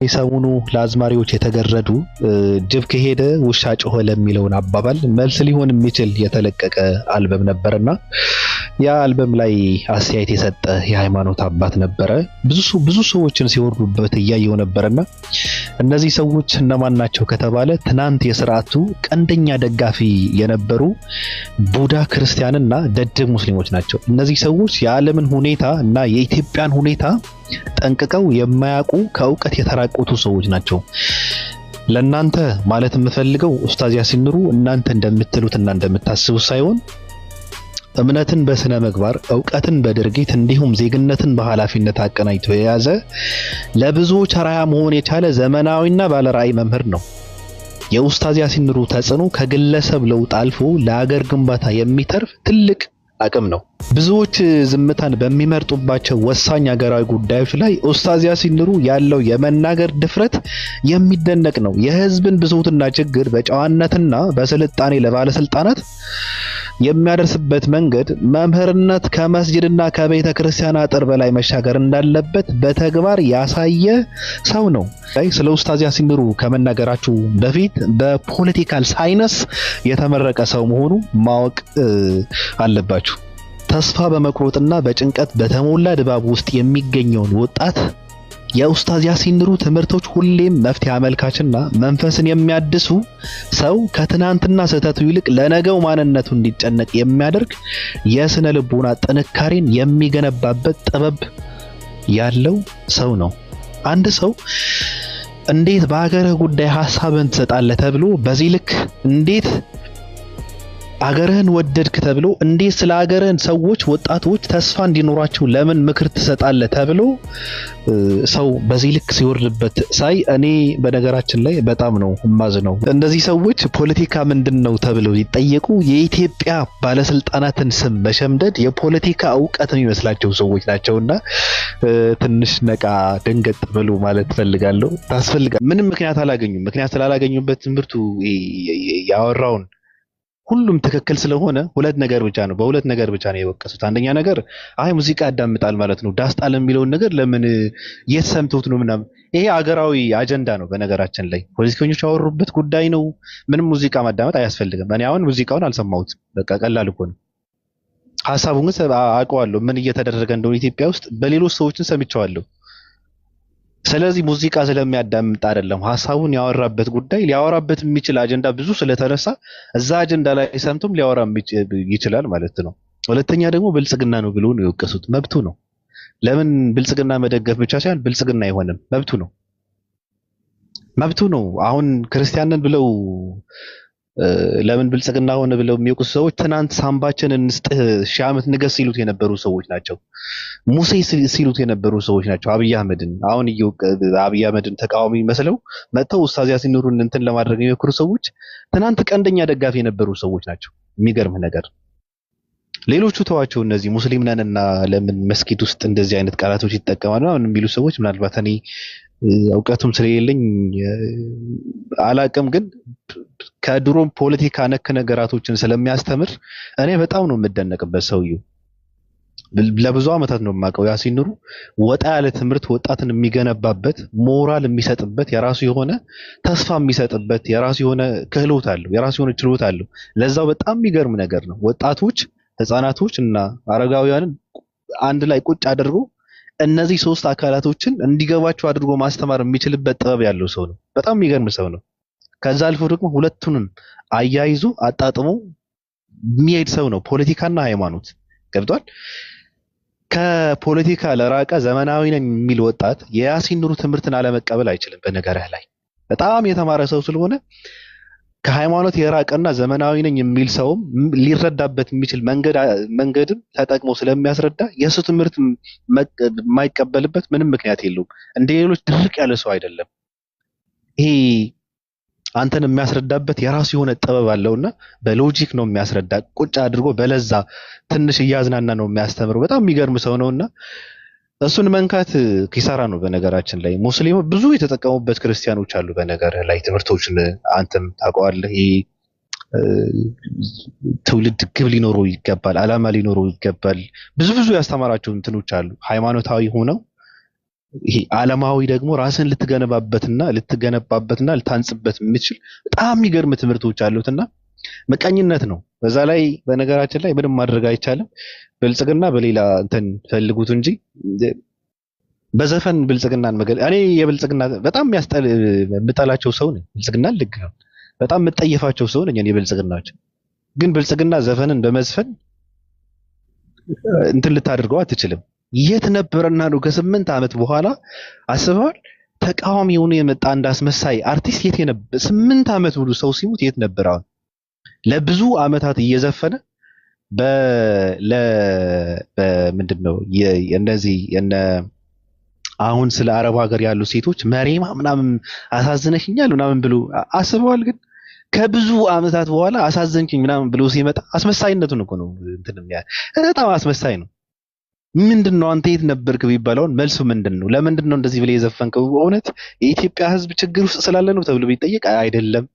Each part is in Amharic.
የሰሙኑ ለአዝማሪዎች የተገረዱ ጅብ ከሄደ ውሻ ጮኸ ለሚለውን አባባል መልስ ሊሆን የሚችል የተለቀቀ አልበም ነበርና ያ አልበም ላይ አስተያየት የሰጠ የሃይማኖት አባት ነበረ። ብዙ ሰዎችን ሲወርዱበት እያየው ነበርና እነዚህ ሰዎች እነማን ናቸው ከተባለ ትናንት የሥርዓቱ ቀንደኛ ደጋፊ የነበሩ ቡዳ ክርስቲያንና ደደብ ሙስሊሞች ናቸው። እነዚህ ሰዎች የዓለምን ሁኔታ እና የኢትዮጵያን ሁኔታ ጠንቅቀው የማያውቁ ከእውቀት የተራቆቱ ሰዎች ናቸው። ለናንተ ማለት የምፈልገው ኡስታዝ ያሲን ኑሩ እናንተ እንደምትሉትና እንደምታስቡት ሳይሆን እምነትን በስነ ምግባር ዕውቀትን በድርጊት እንዲሁም ዜግነትን በኃላፊነት አቀናጅቶ የያዘ ለብዙዎች አርአያ መሆን የቻለ ዘመናዊና ባለራዕይ መምህር ነው። የኡስታዝ ያሲን ኑሩ ተጽዕኖ ከግለሰብ ለውጥ አልፎ ለሀገር ግንባታ የሚተርፍ ትልቅ አቅም ነው። ብዙዎች ዝምታን በሚመርጡባቸው ወሳኝ ሀገራዊ ጉዳዮች ላይ ኡስታዝ ያሲን ኑሩ ያለው የመናገር ድፍረት የሚደነቅ ነው። የህዝብን ብሶትና ችግር በጨዋነትና በስልጣኔ ለባለስልጣናት የሚያደርስበት መንገድ መምህርነት ከመስጂድና ከቤተ ክርስቲያን አጥር በላይ መሻገር እንዳለበት በተግባር ያሳየ ሰው ነው። ስለ ኡስታዝ ያሲን ኑሩ ከመናገራችሁ በፊት በፖለቲካል ሳይንስ የተመረቀ ሰው መሆኑ ማወቅ አለባችሁ። ተስፋ በመቁረጥና በጭንቀት በተሞላ ድባብ ውስጥ የሚገኘውን ወጣት የኡስታዝ ያሲን ኑሩ ትምህርቶች ሁሌም መፍትሄ አመልካችና መንፈስን የሚያድሱ ሰው ከትናንትና ስህተቱ ይልቅ ለነገው ማንነቱ እንዲጨነቅ የሚያደርግ የስነ ልቦና ጥንካሬን የሚገነባበት ጥበብ ያለው ሰው ነው። አንድ ሰው እንዴት በአገርህ ጉዳይ ሐሳብን ትሰጣለህ ተብሎ በዚህ ልክ እንዴት አገርህን ወደድክ ተብሎ እንዴት ስለ አገርህን ሰዎች ወጣቶች ተስፋ እንዲኖራቸው ለምን ምክር ትሰጣለህ ተብሎ ሰው በዚህ ልክ ሲወርድበት ሳይ እኔ በነገራችን ላይ በጣም ነው ማዝነው። እንደዚህ ሰዎች ፖለቲካ ምንድነው ተብለው ሲጠየቁ የኢትዮጵያ ባለስልጣናትን ስም በሸምደድ የፖለቲካ ዕውቀት የሚመስላቸው ሰዎች ናቸውና ትንሽ ነቃ ደንገጥ ብሎ ማለት ፈልጋለሁ። ታስፈልጋል። ምንም ምክንያት አላገኙም። ምክንያት ስላላገኙበት ትምህርቱ ያወራውን ሁሉም ትክክል ስለሆነ ሁለት ነገር ብቻ ነው የወቀሱት። አንደኛ ነገር አይ ሙዚቃ ያዳምጣል ማለት ነው ዳስጣል የሚለውን ነገር ለምን የሰምቱት ነው ምናምን። ይሄ አገራዊ አጀንዳ ነው። በነገራችን ላይ ፖለቲከኞች ያወሩበት ጉዳይ ነው። ምንም ሙዚቃ ማዳመጥ አያስፈልግም። እኔ አሁን ሙዚቃውን አልሰማሁትም። በቃ ቀላል እኮ ነው። ሐሳቡን ግን አውቀዋለሁ ምን እየተደረገ እንደሆነ ኢትዮጵያ ውስጥ በሌሎች ሰዎችን ሰምቻለሁ። ስለዚህ ሙዚቃ ስለሚያዳምጥ አይደለም ሐሳቡን ያወራበት ጉዳይ ሊያወራበት የሚችል አጀንዳ ብዙ ስለተነሳ እዛ አጀንዳ ላይ ሰምቶም ሊያወራ ይችላል ማለት ነው። ሁለተኛ ደግሞ ብልጽግና ነው ብሎ ነው የወቀሱት። መብቱ ነው። ለምን ብልጽግና መደገፍ ብቻ ሳይሆን ብልጽግና አይሆንም መብቱ ነው። አሁን ክርስቲያንን ብለው ለምን ብልጽግና ሆነ ብለው የሚወቅሱ ሰዎች ትናንት ሳምባችን እንስጥህ ሺህ ዓመት ንገስ ሲሉት የነበሩ ሰዎች ናቸው። ሙሴ ሲሉት የነበሩ ሰዎች ናቸው። አብይ አህመድን ተቃዋሚ መስለው መጥተው ኡስታዝ ያሲን ኑሩን እንትን ለማድረግ የሚሞክሩ ሰዎች ትናንት ቀንደኛ ደጋፊ የነበሩ ሰዎች ናቸው። የሚገርም ነገር ሌሎቹ ተዋቸው። እነዚህ ሙስሊም ነንና ለምን መስጊድ ውስጥ እንደዚህ አይነት ቃላቶች ይጠቀማሉ አሁን የሚሉ ሰዎች ምናልባት እኔ ዕውቀቱም ስለሌለኝ አላቅም፣ ግን ከድሮም ፖለቲካ ነክ ነገራቶችን ስለሚያስተምር እኔ በጣም ነው የምደነቅበት። ሰውየው ለብዙ ዓመታት ነው የማውቀው። ያሲን ኑሩ ወጣ ያለ ትምህርት ወጣትን የሚገነባበት ሞራል የሚሰጥበት የራሱ የሆነ ተስፋ የሚሰጥበት የራሱ የሆነ ክህሎት አለው፣ የራሱ የሆነ ችሎታ አለው። ለዛው በጣም የሚገርም ነገር ነው። ወጣቶች፣ ህፃናቶች እና አረጋውያንን አንድ ላይ ቁጭ አድርጎ እነዚህ ሶስት አካላቶችን እንዲገባቸው አድርጎ ማስተማር የሚችልበት ጥበብ ያለው ሰው ነው። በጣም የሚገርም ሰው ነው። ከዛ አልፎ ደግሞ ሁለቱንም አያይዞ አጣጥሞ የሚሄድ ሰው ነው። ፖለቲካና ሃይማኖት ገብቷል። ከፖለቲካ ለራቀ ዘመናዊ ነኝ የሚል ወጣት የያሲን ኑሩ ትምህርትን አለመቀበል አይችልም። በነገርህ ላይ በጣም የተማረ ሰው ስለሆነ ከሃይማኖት የራቀና ዘመናዊ ነኝ የሚል ሰውም ሊረዳበት የሚችል መንገድም ተጠቅሞ ስለሚያስረዳ የሱ ትምህርት የማይቀበልበት ምንም ምክንያት የለውም። እንደ ሌሎች ድርቅ ያለ ሰው አይደለም። ይሄ አንተን የሚያስረዳበት የራሱ የሆነ ጥበብ አለውና በሎጂክ ነው የሚያስረዳ። ቁጭ አድርጎ በለዛ ትንሽ እያዝናና ነው የሚያስተምረው። በጣም የሚገርም ሰው ነውና እሱን መንካት ኪሳራ ነው። በነገራችን ላይ ሙስሊሙ ብዙ የተጠቀሙበት ክርስቲያኖች አሉ። በነገር ላይ ትምህርቶችን አንተም ታውቀዋለህ። ትውልድ ግብ ሊኖረው ይገባል፣ ዓላማ ሊኖረው ይገባል። ብዙ ያስተማራቸው እንትኖች አሉ ሃይማኖታዊ ሆነው ይሄ ዓለማዊ ደግሞ ራስን ልትገነባበትና ልታንጽበት የምትችል በጣም የሚገርም ትምህርቶች አሉትና መቀኝነት ነው። በዛ ላይ በነገራችን ላይ ምንም ማድረግ አይቻልም። ብልጽግና በሌላ እንትን ፈልጉት እንጂ በዘፈን ብልጽግናን እኔ የብልጽግና በጣም የምጠላቸው ሰው ነኝ። ብልጽግና ልክ ነው። በጣም የምጠየፋቸው ሰው ነኝ እኔ ብልጽግናቸው። ግን ብልጽግና ዘፈንን በመዝፈን እንትን ልታደርገው አትችልም። የት ነበርና ነው ከ8 ዓመት በኋላ አስበዋል? ተቃዋሚ ሆኖ የመጣ እንዳስመሳይ አርቲስት የት ነበር? 8 ዓመት ሙሉ ሰው ሲሞት የት ነበር? አሁን ለብዙ ዓመታት እየዘፈነ በምንድነው እነዚህ አሁን ስለ አረብ ሀገር ያሉ ሴቶች መሬማ ምናምን አሳዝነሽኛል ምናምን ብሎ አስበዋል? ግን ከብዙ ዓመታት በኋላ አሳዘንችኝ ምናምን ብሎ ሲመጣ አስመሳይነቱን እኮ ነው እንትንም በጣም አስመሳይ ነው። ምንድነው አንተ የት ነበርክ ቢባለውን መልሱ ምንድነው? ለምንድነው እንደዚህ ብለ የዘፈንከው? እውነት የኢትዮጵያ ሕዝብ ችግር ውስጥ ስላለ ነው ተብሎ ቢጠየቅ አይደለም፣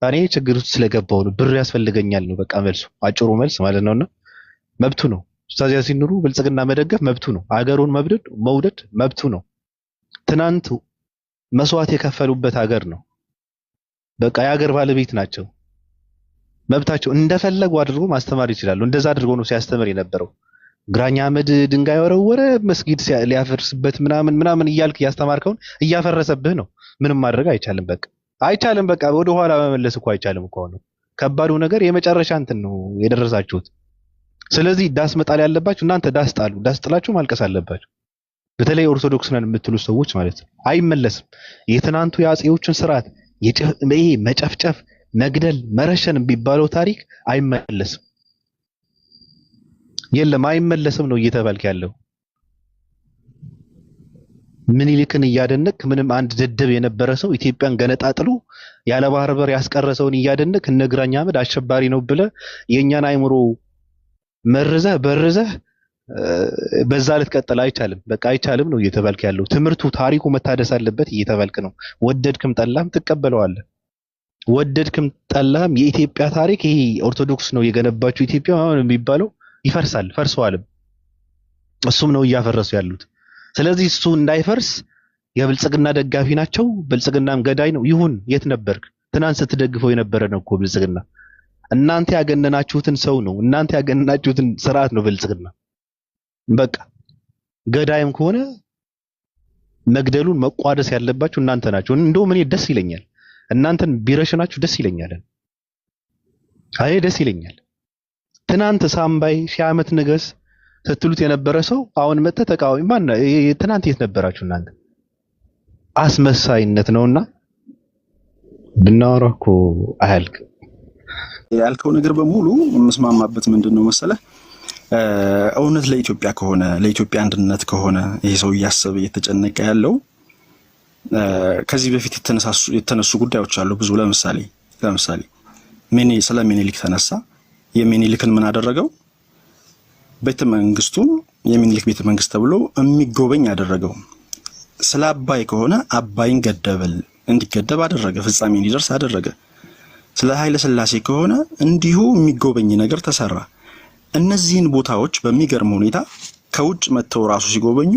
እኔ ችግር ውስጥ ስለገባው ነው፣ ብር ያስፈልገኛል ነው በቃ መልሱ፣ አጭሩ መልስ ማለት ነውና መብቱ ነው። ኡስታዝ ያሲን ኑሩ ብልጽግና መደገፍ መብቱ ነው። አገሩን መውደድ መብቱ ነው። ትናንት መስዋዕት የከፈሉበት ሀገር ነው። በቃ የሀገር ባለቤት ናቸው። መብታቸው እንደፈለጉ አድርጎ ማስተማር ይችላሉ። እንደዛ አድርጎ ነው ሲያስተምር የነበረው። ግራኝ አህመድ ድንጋይ ወረወረ መስጊድ ሊያፈርስበት ምናምን እያልክ ያስተማርከውን እያፈረሰብህ ነው። ምንም ማድረግ አይቻልም። በቃ አይቻልም። በቃ ወደ ኋላ መመለስ እኮ አይቻልም እኮ ነው። ከባዱ ነገር የመጨረሻ እንትን ነው የደረሳችሁት። ስለዚህ ዳስ መጣል ያለባችሁ እናንተ ዳስ ጣሉ። ዳስ ጥላችሁ ማልቀስ አለባችሁ። በተለይ ኦርቶዶክስ ነን የምትሉ ሰዎች ማለት ነው። አይመለስም። የትናንቱ የአጼዎችን ስርዓት መጨፍጨፍ፣ መግደል፣ መረሸን የሚባለው ታሪክ አይመለስም። የለም አይመለስም ነው እየተባልክ ያለው። ምኒልክን እያደነቅ ምንም አንድ ደደብ የነበረ ሰው ኢትዮጵያን ገነጣጥሎ ያለ ባህር በር ያስቀረሰውን እያደነቅ እነ ግራኝ አህመድ አሸባሪ ነው ብለ የኛን አይምሮ መርዘህ በርዘህ በዛ ልትቀጥል አይቻልም። በቃ አይቻልም ነው እየተባልክ ያለው። ትምህርቱ ታሪኩ መታደስ አለበት እየተባልክ ነው። ወደድክም ጠላህም ትቀበለዋለህ። ወደድክም ጠላህም የኢትዮጵያ ታሪክ ይሄ ኦርቶዶክስ ነው የገነባችው ኢትዮጵያ አሁን የሚባለው ይፈርሳል። ፈርሰዋልም። እሱም ነው እያፈረሱ ያሉት። ስለዚህ እሱ እንዳይፈርስ የብልጽግና ደጋፊ ናቸው። ብልጽግናም ገዳይ ነው። ይሁን የት ነበርክ? ትናንት ስትደግፈው የነበረ ነው እኮ ብልጽግና። እናንተ ያገነናችሁትን ሰው ነው፣ እናንተ ያገነናችሁትን ስርዓት ነው ብልጽግና። በቃ ገዳይም ከሆነ መግደሉን መቋደስ ያለባችሁ እናንተ ናችሁ። እንደውም እኔ ደስ ይለኛል እናንተን ቢረሽናችሁ ደስ ይለኛል። አይ ደስ ይለኛል። ትናንት ሳምባይ ሺህ ዓመት ንገስ ስትሉት የነበረ ሰው አሁን መጥተ ተቃዋሚ ማን ነው? ትናንት የት ነበራችሁ እናንተ? አስመሳይነት ነውና ብናወራው እኮ አያልቅ። ያልከው ነገር በሙሉ መስማማበት ምንድነው መሰለህ? እውነት ለኢትዮጵያ ከሆነ ለኢትዮጵያ አንድነት ከሆነ ይሄ ሰው እያሰበ እየተጨነቀ ያለው ከዚህ በፊት የተነሱ ጉዳዮች አሉ ብዙ። ለምሳሌ ስለ ሚኒሊክ ተነሳ። የሚኒሊክን ምን አደረገው? ቤተ መንግስቱ የሚኒሊክ ቤተ መንግስት ተብሎ የሚጎበኝ አደረገው። ስለ አባይ ከሆነ አባይን እንዲገደብ አደረገ፣ ፍጻሜ እንዲደርስ አደረገ። ስለ ኃይለ ሥላሴ ከሆነ እንዲሁ የሚጎበኝ ነገር ተሰራ። እነዚህን ቦታዎች በሚገርም ሁኔታ ከውጭ መጥተው ራሱ ሲጎበኙ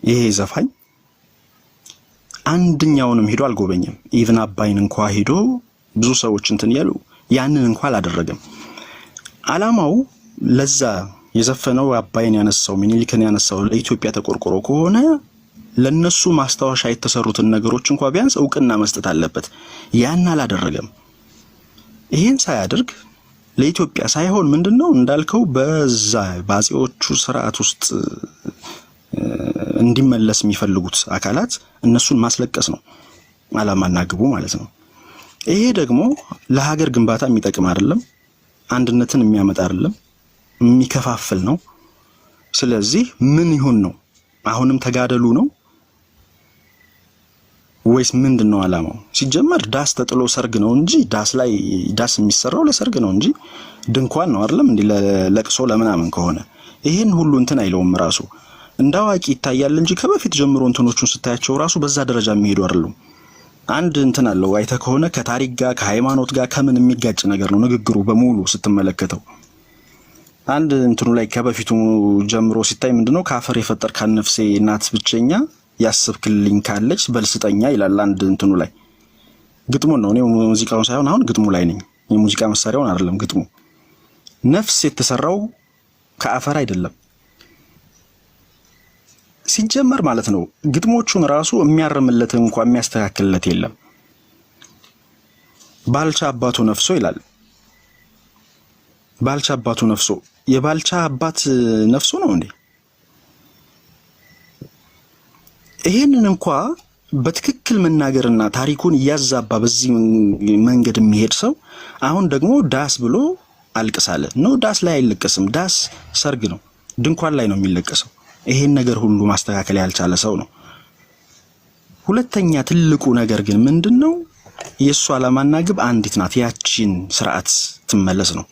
ይሄ ዘፋኝ አንድኛውንም ሄዶ አልጎበኘም። ኢቭን አባይን እንኳን ሄዶ ብዙ ሰዎች እንትን ያሉ ያንን እንኳን አላደረገም። አላማው ለዛ የዘፈነው አባይን ያነሳው ሚኒሊክን ያነሳው ለኢትዮጵያ ተቆርቆሮ ከሆነ ለነሱ ማስታወሻ የተሰሩትን ነገሮች እንኳን ቢያንስ እውቅና መስጠት አለበት። ያን አላደረገም። ይሄን ሳያደርግ ለኢትዮጵያ ሳይሆን ምንድነው እንዳልከው በዛ ባጼዎቹ ስርዓት ውስጥ እንዲመለስ የሚፈልጉት አካላት እነሱን ማስለቀስ ነው አላማና ግቡ ማለት ነው። ይሄ ደግሞ ለሀገር ግንባታ የሚጠቅም አይደለም፣ አንድነትን የሚያመጣ አይደለም፣ የሚከፋፍል ነው። ስለዚህ ምን ይሁን ነው? አሁንም ተጋደሉ ነው ወይስ ምንድነው አላማው? ሲጀመር ዳስ ተጥሎ ሰርግ ነው እንጂ ዳስ የሚሰራው ለሰርግ ነው እንጂ ድንኳን ነው አይደለም እንዴ? ለቅሶ ለምናምን ከሆነ ይሄን ሁሉ እንትን አይለውም። ራሱ እንዳዋቂ ይታያል እንጂ ከበፊት ጀምሮ እንትኖቹን ስታያቸው ራሱ በዛ ደረጃ የሚሄዱ አይደሉም። አንድ እንትን አለው አይተህ ከሆነ ከታሪክ ጋር ከሃይማኖት ጋር ከምን የሚጋጭ ነገር ነው ንግግሩ በሙሉ ስትመለከተው። አንድ እንትኑ ላይ ከበፊቱ ጀምሮ ሲታይ ምንድነው ከአፈር የፈጠርካት ነፍሴ ናት ብቸኛ ያስብክልኝ ካለች በልስጠኛ ይላል። አንድ እንትኑ ላይ ግጥሙን ነው እኔ ሙዚቃውን ሳይሆን አሁን ግጥሙ ላይ ነኝ። የሙዚቃ መሳሪያውን አይደለም ግጥሙ። ነፍስ የተሰራው ከአፈር አይደለም ሲጀመር ማለት ነው። ግጥሞቹን ራሱ የሚያርምለት እንኳን የሚያስተካክልለት የለም። ባልቻ አባቱ ነፍሶ ይላል። ባልቻ አባቱ ነፍሶ የባልቻ አባት ነፍሶ ነው እንዴ? ይሄንን እንኳን በትክክል መናገርና ታሪኩን እያዛባ በዚህ መንገድ የሚሄድ ሰው አሁን ደግሞ ዳስ ብሎ አልቅሳለ ነው። ዳስ ላይ አይለቀስም። ዳስ ሰርግ ነው፣ ድንኳን ላይ ነው የሚለቀሰው። ይሄን ነገር ሁሉ ማስተካከል ያልቻለ ሰው ነው። ሁለተኛ ትልቁ ነገር ግን ምንድነው? የሱ ዓላማና ግብ አንዲት ናት። ያቺን ስርዓት ትመለስ ነው።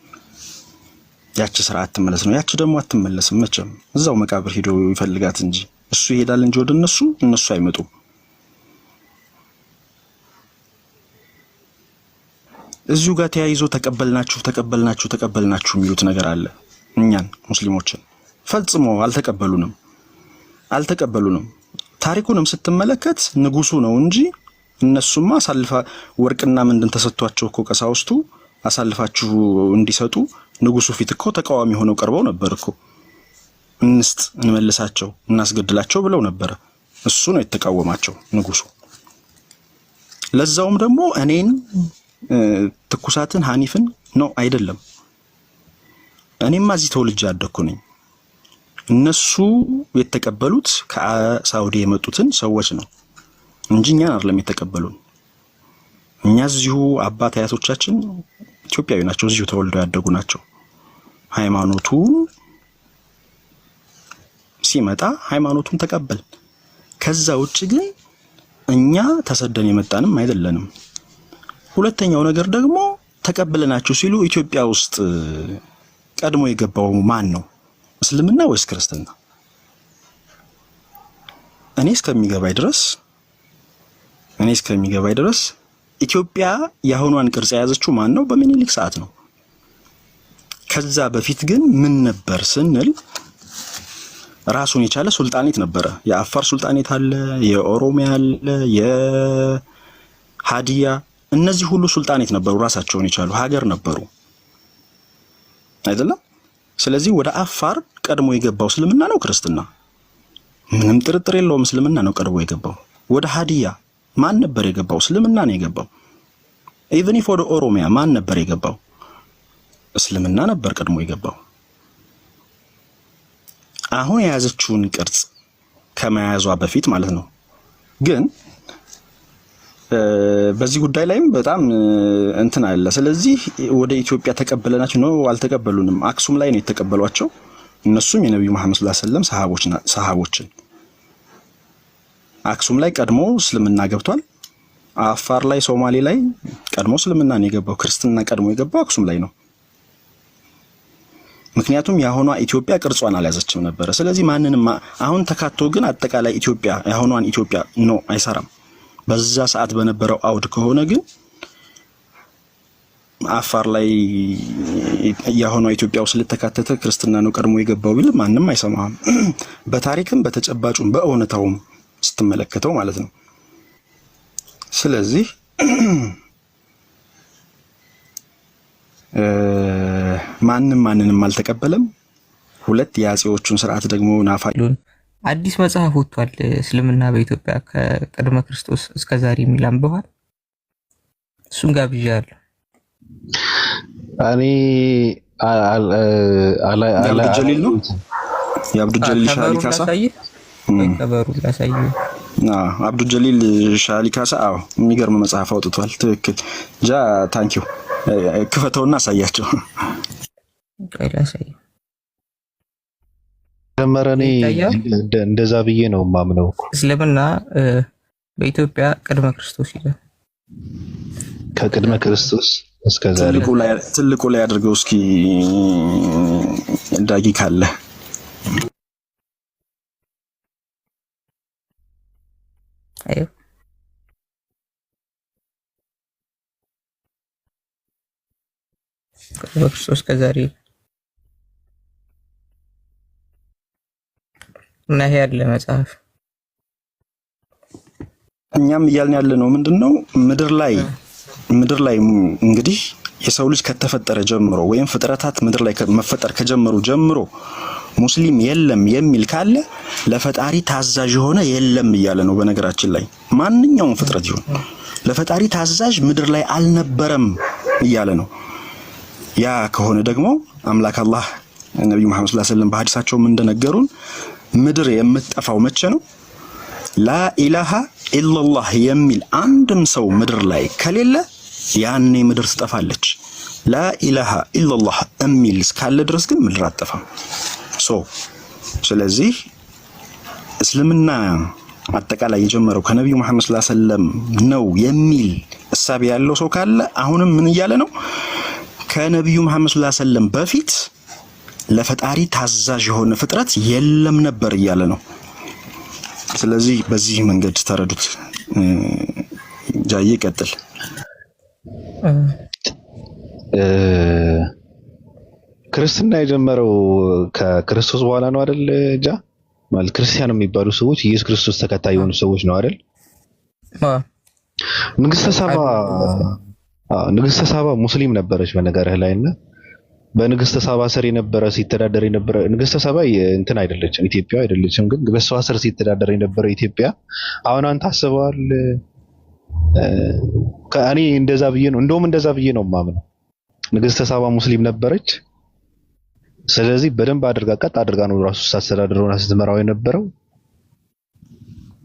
ያቺ ስርዓት ትመለስ ነው። ያቺ ደግሞ አትመለስም መቼም። እዛው መቃብር ሄዶ ይፈልጋት እንጂ እሱ ይሄዳል እንጂ ወደ እነሱ አይመጡም። እዚሁ ጋር ተያይዞ ተቀበልናችሁ የሚሉት ነገር አለ። እኛን ሙስሊሞችን ፈጽሞ አልተቀበሉንም። ታሪኩንም ስትመለከት ንጉሱ ነው እንጂ እነሱማ አሳልፋ ወርቅና ምንድን ተሰጥቷቸው እኮ ቀሳውስቱ አሳልፋችሁ እንዲሰጡ ንጉሱ ፊት እኮ ተቃዋሚ ሆነው ቀርበው ነበር እኮ። እንመልሳቸው እናስገድላቸው ብለው ነበር። እሱ ነው የተቃወማቸው ንጉሱ። ለዛውም ደግሞ እኔን ትኩሳትን ሐኒፍን ነው አይደለም። እኔማ እዚህ ተወልጄ ያደኩ ነኝ። እነሱ የተቀበሉት ከሳውዲ የመጡትን ሰዎች ነው እንጂ እኛን አይደለም የተቀበሉን። እኛ እዚሁ አባት አያቶቻችን ኢትዮጵያዊ ናቸው፣ እዚሁ ተወልደው ያደጉ ናቸው። ሃይማኖቱ ሲመጣ ሃይማኖቱን ተቀበል። ከዛ ውጭ ግን እኛ ተሰደን የመጣንም አይደለንም። ሁለተኛው ነገር ደግሞ ተቀበለናችሁ ሲሉ ኢትዮጵያ ውስጥ ቀድሞ የገባው ማን ነው? እስልምና ወይስ ክርስትና? እኔ እስከሚገባይ ድረስ ኢትዮጵያ የአሁኗን ቅርጽ የያዘችው ማን ነው? በሚኒሊክ ሰዓት ነው። ከዛ በፊት ግን ምን ነበር ስንል ራሱን የቻለ ሱልጣኔት ነበረ። የአፋር ሱልጣኔት አለ፣ የኦሮሚያ አለ፣ የሃዲያ፣ እነዚህ ሁሉ ሱልጣኔት ነበሩ። ራሳቸውን የቻሉ ሀገር ነበሩ አይደለም? ስለዚህ ወደ አፋር ቀድሞ የገባው እስልምና ነው ክርስትና? ምንም ጥርጥር የለውም፣ እስልምና ነው ቀድሞ የገባው። ወደ ሃዲያ ማን ነበር የገባው? እስልምና ነው የገባው። ኢቭን ኢፍ ወደ ኦሮሚያ ማን ነበር የገባው? እስልምና ነበር ቀድሞ የገባው። አሁን የያዘችውን ቅርጽ ከመያዟ በፊት ማለት ነው። ግን በዚህ ጉዳይ ላይም በጣም እንትን አለ። ስለዚህ ወደ ኢትዮጵያ ተቀበለናቸው ነው? አልተቀበሉንም። አክሱም ላይ ነው የተቀበሏቸው። እነሱም የነብዩ መሐመድ ሰለላሁ ዐለይሂ ወሰለም ሰሃቦችን አክሱም ላይ ቀድሞ እስልምና ገብቷል። አፋር ላይ፣ ሶማሌ ላይ ቀድሞ እስልምና ነው የገባው። ክርስትና ቀድሞ የገባው አክሱም ላይ ነው። ምክንያቱም የአሁኗ ኢትዮጵያ ቅርጿን አልያዘችም ነበር። ስለዚህ ማንንም አሁን ተካቶ ግን አጠቃላይ ኢትዮጵያ የአሁኗን ኢትዮጵያ ነው አይሰራም። በዛ ሰዓት በነበረው አውድ ከሆነ ግን አፋር ላይ የአሁኗ ኢትዮጵያ ውስጥ ልተካተተ ክርስትና ነው ቀድሞ የገባው ቢል ማንንም አይሰማም። በታሪክም በተጨባጩም በእውነታውም ስትመለከተው ማለት ነው። ስለዚህ ማንንም አልተቀበለም። ሁለት የአጼዎቹን ስርዓት ደግሞ ናፋሉን አዲስ መጽሐፍ ወጥቷል። እስልምና በኢትዮጵያ ከቅድመ ክርስቶስ እስከ ዛሬ የሚል አንብቧል። እሱን ጋብዣለሁ። እኔ አብዱልጀሊል ነው የአብዱልጀሊል ሻሊ ካሳ ከበሩ ላሳየው። አብዱልጀሊል ሻሊ ካሳ አዎ፣ የሚገርም መጽሐፍ አውጥቷል። ትክክል ጃ ታንኪው። ክፈተውና አሳያቸው። ላሳየው ጀመረኔ እንደዛ ብዬ ነው ማምነው። እስልምና በኢትዮጵያ ቅድመ ክርስቶስ ይላል። ከቅድመ ክርስቶስ እስከ ዛሬ ትልቁ ላይ አድርገው እስኪ ዳጊ ካለ አዩ ቅድመ ክርስቶስ ከዛሬ እና ይሄ ያለ መጽሐፍ እኛም እያልን ያለ ነው ምንድነው ምድር ላይ እንግዲህ የሰው ልጅ ከተፈጠረ ጀምሮ ወይም ፍጥረታት ምድር ላይ መፈጠር ከጀመሩ ጀምሮ ሙስሊም የለም የሚል ካለ ለፈጣሪ ታዛዥ የሆነ የለም እያለ ነው። በነገራችን ላይ ማንኛውም ፍጥረት ይሁን ለፈጣሪ ታዛዥ ምድር ላይ አልነበረም እያለ ነው። ያ ከሆነ ደግሞ አምላክ አላህ ነብዩ መሐመድ ሰለላሁ ዐለይሂ ወሰለም በሐዲሳቸውም እንደነገሩን ምድር የምትጠፋው መቼ ነው? ላኢላሃ ኢላላህ የሚል አንድም ሰው ምድር ላይ ከሌለ ያኔ ምድር ትጠፋለች። ላኢላሃ ኢላላህ የሚል እስካለ ድረስ ግን ምድር አትጠፋም። ስለዚህ እስልምና አጠቃላይ የጀመረው ከነብዩ መሐመድ ሰለላሁ ዐለይሂ ወሰለም ነው የሚል እሳቤ ያለው ሰው ካለ አሁንም ምን እያለ ነው? ከነብዩ መሐመድ ሰለላሁ ዐለይሂ ወሰለም በፊት ለፈጣሪ ታዛዥ የሆነ ፍጥረት የለም ነበር እያለ ነው። ስለዚህ በዚህ መንገድ ተረዱት። ጃዬ ቀጥል። ክርስትና የጀመረው ከክርስቶስ በኋላ ነው አይደል? ማለት ክርስቲያን የሚባሉ ሰዎች ኢየሱስ ክርስቶስ ተከታይ የሆኑ ሰዎች ነው አይደል? ንግስተ ሳባ ሙስሊም ነበረች በነገርህ ላይና በንግስተ ሳባ ስር የነበረ ሲተዳደር የነበረ ንግስተ ሳባ እንትን አይደለችም፣ ኢትዮጵያ አይደለችም። ግን በሷ ስር ሲተዳደር የነበረ ኢትዮጵያ አሁን አንተ አስበዋል? እኔ እንደዛ ብዬ ነው የማምነው። ንግስተ ሳባ ሙስሊም ነበረች። ስለዚህ በደንብ አድርጋ ቀጥ አድርጋ ነው ራሱ ሳስተዳድረውና ስትመራው የነበረው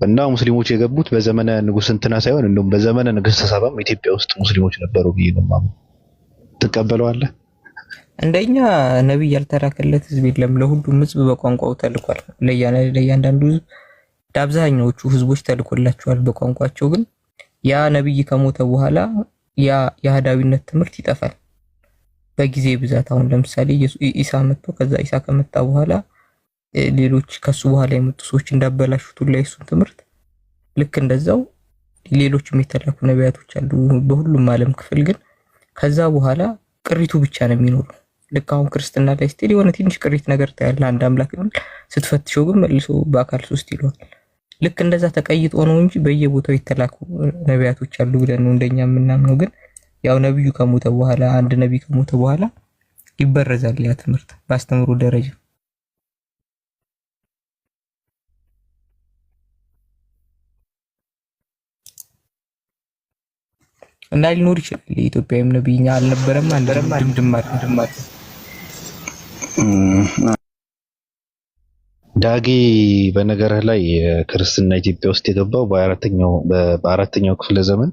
እና ሙስሊሞች የገቡት በዘመነ ንጉስ እንትና ሳይሆን እንደውም በዘመነ ንግስተ ሳባም ኢትዮጵያ ውስጥ ሙስሊሞች ነበሩ ብዬ ነው የማምነው። ትቀበለዋለህ? እንደኛ ነብይ ያልተላከለት ህዝብ የለም። ለሁሉም ህዝብ በቋንቋው ተልኳል። ለእያንዳንዱ ህዝብ ለአብዛኛዎቹ ህዝቦች ተልኮላቸዋል በቋንቋቸው። ግን ያ ነብይ ከሞተ በኋላ ያ የአህዳዊነት ትምህርት ይጠፋል በጊዜ ብዛት። አሁን ለምሳሌ ኢሳ መጥቶ ከዛ ኢሳ ከመጣ በኋላ ሌሎች ከሱ በኋላ የመጡ ሰዎች እንዳበላሹት ሁሉ የሱን ትምህርት ልክ እንደዛው ሌሎችም የተላኩ ነቢያቶች አሉ በሁሉም ዓለም ክፍል። ግን ከዛ በኋላ ቅሪቱ ብቻ ነው የሚኖረው። ልክ አሁን ክርስትና ላይ ስትል የሆነ ትንሽ ቅሪት ነገር ታያለህ። አንድ አምላክ ግን ስትፈትሸው ግን መልሶ በአካል ሶስት ይሏል። ልክ እንደዛ ተቀይጦ ነው እንጂ በየቦታው የተላኩ ነቢያቶች አሉ ብለን ነው እንደኛ የምናምነው። ግን ያው ነብዩ ከሞተ በኋላ አንድ ነብይ ከሞተ በኋላ ይበረዛል ያ ትምህርት በአስተምሮ ደረጃ። እና ሊኖር ይችላል የኢትዮጵያም ነብይኛ አልነበረም ድምድማት ዳጊ በነገርህ ላይ ክርስትና ኢትዮጵያ ውስጥ የገባው በአራተኛው ክፍለ ዘመን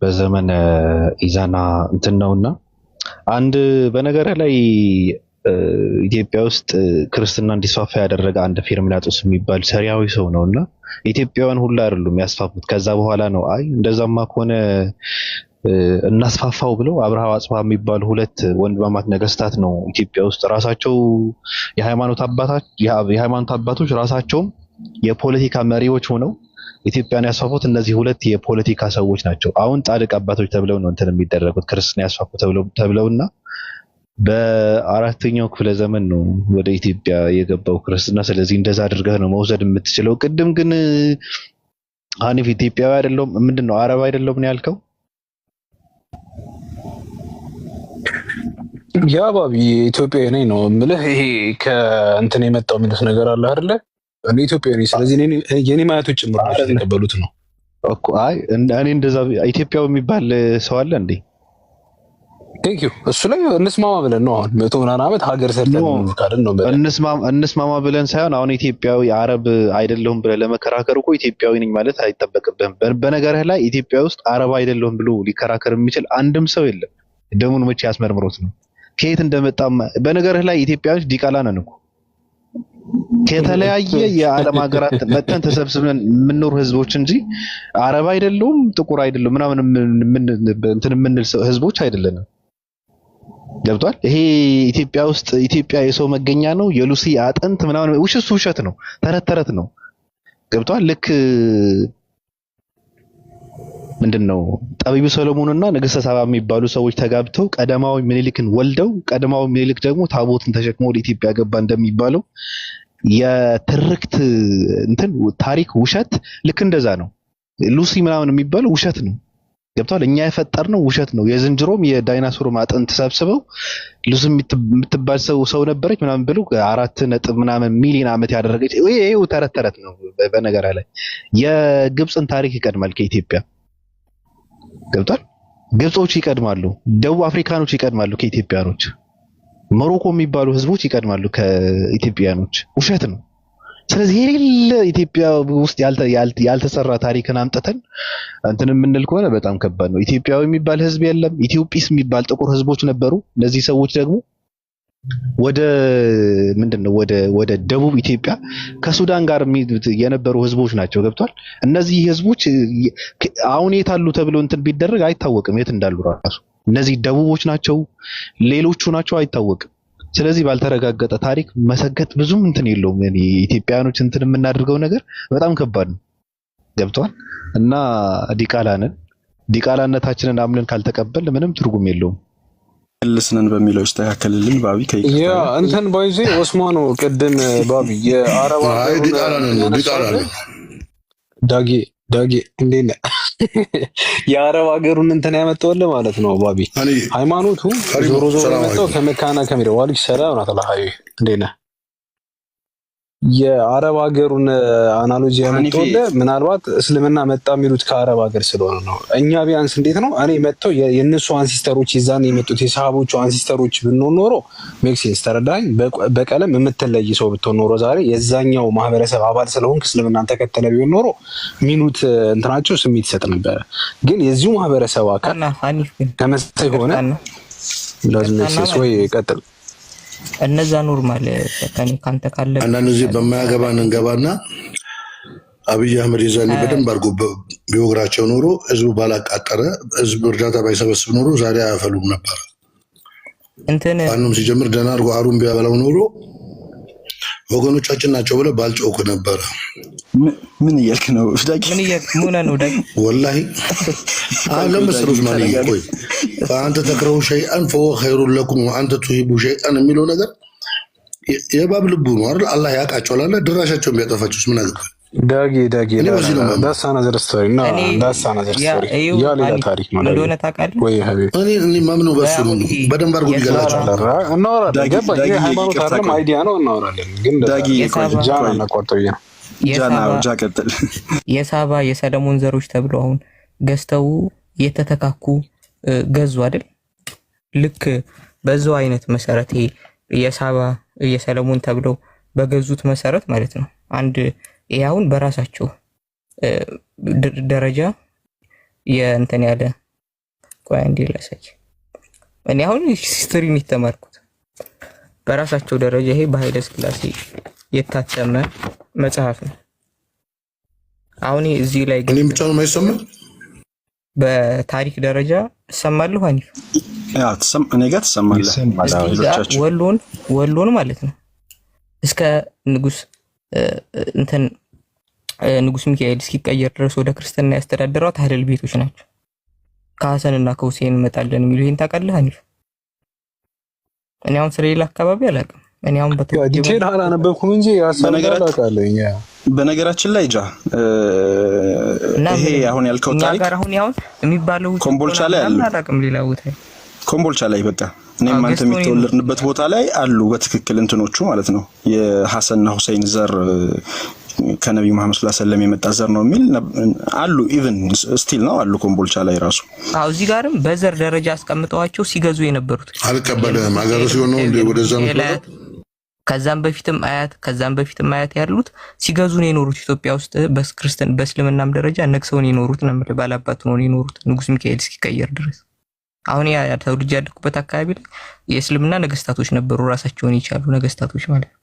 በዘመነ ኢዛና እንትን ነውና አንድ በነገርህ ላይ ኢትዮጵያ ውስጥ ክርስትና እንዲስፋፋ ያደረገ አንድ ፊርሚናጦስ የሚባል ሰሪያዊ ሰው ነውና ኢትዮጵያውያን ሁሉ አይደሉም ያስፋፉት። ከዛ በኋላ ነው አይ እንደዛማ ከሆነ እናስፋፋው ብለው አብርሃ ወአጽብሃ የሚባሉ ሁለት ወንድማማች ነገስታት ነው ኢትዮጵያ ውስጥ ራሳቸው የሃይማኖት አባቶች ራሳቸውም የፖለቲካ መሪዎች ሆነው ኢትዮጵያን ያስፋፉት እነዚህ ሁለት የፖለቲካ ሰዎች ናቸው። አሁን ጻድቅ አባቶች ተብለው ነው እንትን የሚደረጉት ክርስትና ያስፋፉ ተብለውና በአራተኛው ክፍለ ዘመን ነው ወደ ኢትዮጵያ የገባው ክርስትና። ስለዚህ እንደዛ አድርገህ ነው መውሰድ የምትችለው። ቅድም ግን ሐኒፍ ኢትዮጵያዊ አይደለም ምንድነው አረብ አይደለም ነው ያልከው? ያ ባቢ ኢትዮጵያዊ ነኝ ነው የምልህ። ይሄ ከእንትን የመጣው የሚሉት ነገር አለ አይደለ? እኔ ኢትዮጵያዊ ነኝ። ስለዚህ የኔ ማያቶች ጭምር የተቀበሉት ነው እኮ። አይ እኔ እንደዛ ኢትዮጵያዊ የሚባል ሰው አለ እንዴ? ቴንክ ዩ። እሱ ላይ እንስማማ ብለን ነው አሁን 100 ምናምን ዓመት ሀገር ሰርተን ካደን ነው እንስማማ ብለን ሳይሆን አሁን ኢትዮጵያዊ አረብ አይደለሁም ብለህ ለመከራከር እኮ ኢትዮጵያዊ ነኝ ማለት አይጠበቅብህም። በነገርህ ላይ ኢትዮጵያ ውስጥ አረብ አይደለሁም ብሎ ሊከራከር የሚችል አንድም ሰው የለም። ደሙን መቼ ያስመርምሮት ነው ከየት እንደመጣ። በነገርህ ላይ ኢትዮጵያዎች ዲቃላ ነን እኮ ከተለያየ የዓለም ሀገራት መተን ተሰብስበን የምንኖር ህዝቦች እንጂ አረብ አይደለሁም ጥቁር አይደለሁም ምናምን እንትን የምንል ህዝቦች አይደለንም። ገብቷል? ይሄ ኢትዮጵያ ውስጥ ኢትዮጵያ የሰው መገኛ ነው የሉሲ አጥንት ምናምን ውሸት ነው፣ ተረት ነው። ገብቷል? ልክ ምንድነው ጠቢቡ ሰሎሞንና ንግስተ ሳባ የሚባሉ ሰዎች ተጋብተው ቀዳማዊ ምኒልክን ወልደው ቀዳማዊ ምኒልክ ደግሞ ታቦትን ተሸክሞ ወደ ኢትዮጵያ ገባ እንደሚባለው የትርክት እንትን ታሪክ ውሸት ልክ እንደዛ ነው። ሉሲ ምናምን የሚባለው ውሸት ነው። ገብቷል። እኛ የፈጠርነው ውሸት ነው። የዝንጀሮም የዳይናሶር አጥንት ሰብስበው ሉሲ የምትባል ሰው ነበረች ምናምን ብለው 4 ምናምን ሚሊዮን ዓመት ያደረገች ይሄው ተረት ነው። በነገራ ላይ የግብፅን ታሪክ ይቀድማል ከኢትዮጵያ። ገብቷል። ግብጾች ይቀድማሉ፣ ደቡብ አፍሪካኖች ይቀድማሉ ከኢትዮጵያኖች፣ ሞሮኮ የሚባሉ ህዝቦች ይቀድማሉ ከኢትዮጵያኖች። ውሸት ነው። ስለዚህ የሌለ ኢትዮጵያ ውስጥ ያልተሰራ ታሪክን አምጥተን እንትን የምንል ከሆነ በጣም ከባድ ነው። ኢትዮጵያዊ የሚባል ህዝብ የለም። ኢትዮጵስ የሚባል ጥቁር ህዝቦች ነበሩ። እነዚህ ሰዎች ደግሞ ወደ ምንድነው ወደ ደቡብ ኢትዮጵያ ከሱዳን ጋር የነበሩ ህዝቦች ናቸው። ገብቷል። እነዚህ ህዝቦች አሁን የት አሉ ተብሎ እንትን ቢደረግ አይታወቅም የት እንዳሉ ራሱ። እነዚህ ደቡቦች ናቸው ሌሎቹ ናቸው አይታወቅም። ስለዚህ ባልተረጋገጠ ታሪክ መሰገጥ ብዙም እንትን የለውም። ያኔ ኢትዮጵያኖች እንትን የምናደርገው ነገር በጣም ከባድ ነው። ገብቷል። እና ዲቃላነታችንን አምነን ካልተቀበል ምንም ትርጉም የለውም። ልስነን በሚለው ይስተካከልልን። ባቢ ከይከፋ ያ እንትን ባይዜ ኦስማኑ ቅድም ባቢ የአረብ ዲቃላ ዳጊ እንዴት ነህ? የአረብ ሀገሩን እንትን ያመጣውልህ ማለት ነው ባቢ። ሃይማኖቱ ዞሮ ያመጣው ከመካና ከሚለው ዋሊክ ሰላም ናተላህ። እንዴት ነህ? የአረብ ሀገሩን አናሎጂ ያመጣውልህ ምናልባት እስልምና መጣ የሚሉት ከአረብ ሀገር ስለሆነ ነው። እኛ ቢያንስ እንዴት ነው እኔ መጣው የነሱ አንሲስተሮች ይዛን የመጡት የሰሃቦቹ አንሲስተሮች ብንሆን ኖሮ ሜክ ሴንስ ተረዳኝ። በቀለም የምትለይ ሰው ብትሆን ኖሮ ዛሬ የዛኛው ማህበረሰብ አባል ስለሆንክ እስልምናን ተከተለ ቢሆን ኖሮ ሚኑት እንትናቸው ስሜት ይሰጥ ነበር። ግን የዚሁ ማህበረሰብ አካል ተመሳሳይ ሆነ ለዚህ ሜክ ሴንስ ወይ ቀጥል እነዛ ኖርማል ከኔ ካንተ ካለ አንዳንድ ጊዜ በማያገባን እንገባና አብይ አህመድ የዛኔ በደንብ አድርጎ ቢወግራቸው ኖሮ ህዝቡ ባላቃጠረ ህዝቡ እርዳታ ባይሰበስብ ኖሮ ዛሬ አያፈሉም ነበር። አንዱም ሲጀምር ደህና አድርጎ አሩን ቢያበላው ኖሮ ወገኖቻችን ናቸው ብለህ ባልጮክ ነበር። ምን እያልክ ነው? ወላሂ ለምስሩዝ ማን ይቆይ አንተ ተክረው ሸይአን ፈወ ኸይሩን ለኩም አንተ ትሂቡ ሸይአን የሚለው ነገር የባብ ልቡ ነው አይደል? አላህ ያውቃቸዋል አለ ድራሻቸውን ቢያጠፋቸውስ ምን አገባኝ? ዳጊ ዳሳና ዘርስቶሪ እና ዳሳና ዘርስቶሪ ያ ሌላ ታሪክ ማለት እንደሆነ ታውቃለህ ወይ ሀቢብ? እኔ ማምነው በሱ ነው። በደንብ አድርጎ ይገላጫል። እናወራለን። ገባ? ይሄ ሃይማኖት አይደለም አይዲያ ነው። እናወራለን። ግን ዳጊ ጃና እናቆርጠው የሳባ የሰለሞን ዘሮች ተብሎ አሁን ገዝተው የተተካኩ ገዙ አይደል? ልክ በዛው አይነት መሰረት የሳባ የሰለሞን ተብለው በገዙት መሰረት ማለት ነው። አንድ ያውን በራሳቸው ደረጃ የእንትን ያለ ቆይ እንዴ ላሳይ። እኔ አሁን ሂስትሪን የተማርኩት በራሳቸው ደረጃ ይሄ በኃይለ ሥላሴ የታተመ መጽሐፍ ነው። አሁን እዚህ ላይ ግን እኔም ብቻ ነው የማይሰማው። በታሪክ ደረጃ እሰማለሁ ሀኒፍ እኔ ጋር ትሰማለህ። ወሎን ማለት ነው እስከ ንጉስ ሚካኤል እስኪቀየር ድረስ ወደ ክርስትና ያስተዳደሯት አህለል ቤቶች ናቸው። ከሐሰንና ከሁሴን እንመጣለን የሚሉ ይሄን ታውቃለህ ሀኒፍ? እኔ አሁን ስለሌላ አካባቢ አላውቅም። እኔ አሁን ዲቴል አላነበብኩም እንጂ ያሳውቃለሁ። በነገራችን ላይ ይሄ አሁን ያልከው ታሪክ አሁን የሚባለው ኮምቦልቻ ላይ አለ። አላውቅም ሌላ ቦታ ኮምቦልቻ ላይ በቃ እኔም አንተ የሚተወለድንበት ቦታ ላይ አሉ በትክክል እንትኖቹ ማለት ነው። የሐሰንና ሁሴን ዘር ከነብዩ መሐመድ ሰለላሁ ዐለይሂ ወሰለም የመጣ ዘር ነው የሚል አሉ። ኢቭን ስቲል ነው አሉ ኮምቦልቻ ላይ ራሱ። እዚህ ጋርም በዘር ደረጃ አስቀምጠዋቸው ሲገዙ የነበሩት አልቀበለም አገሩ ሲሆን ነው እንደ ወደዛ ነው። ከዛም በፊትም አያት ያሉት ሲገዙ ነው የኖሩት። ኢትዮጵያ ውስጥ በእስልምናም ደረጃ ነግሰው ነው የኖሩት ነው ባላባት ነው የኖሩት ንጉስ ሚካኤል እስኪቀየር ድረስ። አሁን ያ ተወልጄ ያደኩበት አካባቢ ላይ የእስልምና ነገስታቶች ነበሩ፣ ራሳቸውን የቻሉ ነገስታቶች ማለት ነው።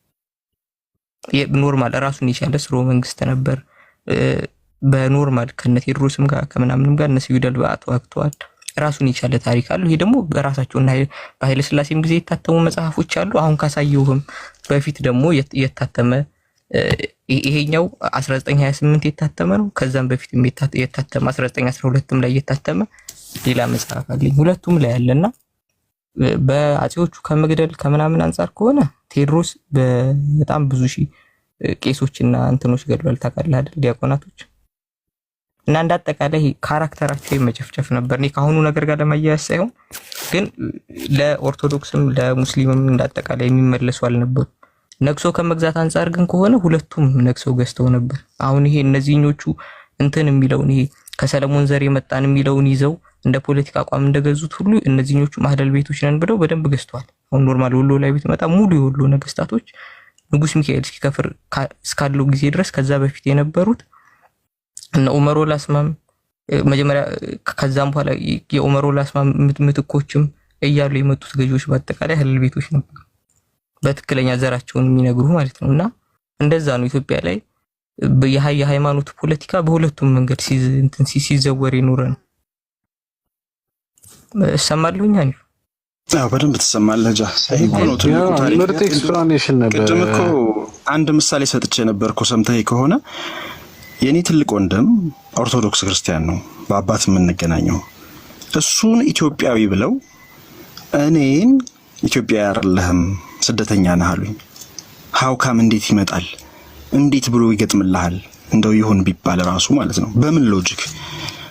ኖርማል ራሱን የቻለ ስርወ መንግስት ነበር። በኖርማል ከነ ቴዎድሮስም ጋር ከምናምንም ጋር እነሱ ይደልባቱ አክቷል። ራሱን የቻለ ታሪክ አለው። ይሄ ደግሞ በራሳቸውና በኃይለ ሥላሴም ጊዜ የታተሙ መጽሐፎች አሉ። አሁን ካሳየውህም በፊት ደግሞ የታተመ ይሄኛው 1928 የታተመ ነው። ከዛም በፊት የታተመ 1912ም ላይ የታተመ ሌላ መጽሐፍ አለኝ። ሁለቱም ላይ ያለና በአጼዎቹ ከመግደል ከምናምን አንፃር ከሆነ ቴዎድሮስ በጣም ብዙ ሺህ ቄሶችና እንትኖች ገድሏል ታውቃለህ አይደል? ዲያቆናቶች እና እንዳጠቃላይ ካራክተራቸው የመጨፍጨፍ ነበር። እኔ ካሁኑ ነገር ጋር ለማያያዝ ሳይሆን ግን ለኦርቶዶክስም ለሙስሊምም እንዳጠቃላይ የሚመለሱ አልነበሩ። ነክሶ ከመግዛት አንፃር ግን ከሆነ ሁለቱም ነክሰው ገዝተው ነበር። አሁን ይሄ እነዚህኞቹ እንትን የሚለውን ይሄ ከሰለሞን ዘር የመጣን የሚለውን ይዘው እንደ ፖለቲካ አቋም እንደገዙት ሁሉ እነዚህኞቹ ማህደል ቤቶች ነን ብለው በደንብ ገዝተዋል። አሁን ኖርማል ወሎ ላይ ብትመጣ ሙሉ የወሎ ነገስታቶች ንጉስ ሚካኤል እስኪከፍር እስካለው ጊዜ ድረስ ከዛ በፊት የነበሩት እና ዑመር ወላስማም መጀመሪያ ከዛም በኋላ የዑመር ወላስማም ምትኮችም እያሉ የመጡት ገዢዎች በአጠቃላይ ህልል ቤቶች ነበሩ፣ በትክክለኛ ዘራቸውን የሚነግሩ ማለት ነው። እና እንደዛ ነው ኢትዮጵያ ላይ የሃይማኖት ፖለቲካ በሁለቱም መንገድ ሲዘወር ይኖር ነው። እሰማለሁኝ አኒ አዎ በደንብ ትሰማለህ። ጃ ሳይኮ ነው ትልቁ ታሪክ ምርጥ ኤክስፕላኔሽን ነበር። ቅድም እኮ አንድ ምሳሌ ሰጥቼ ነበርኩ ሰምተህ ከሆነ የኔ ትልቅ ወንድም ኦርቶዶክስ ክርስቲያን ነው፣ በአባት የምንገናኘው። እሱን ኢትዮጵያዊ ብለው እኔን ኢትዮጵያ አይደለህም ስደተኛ ነህ አሉኝ። ሀውካም እንዴት ይመጣል? እንዴት ብሎ ይገጥምልሃል? እንደው ይሁን ቢባል ራሱ ማለት ነው በምን ሎጂክ?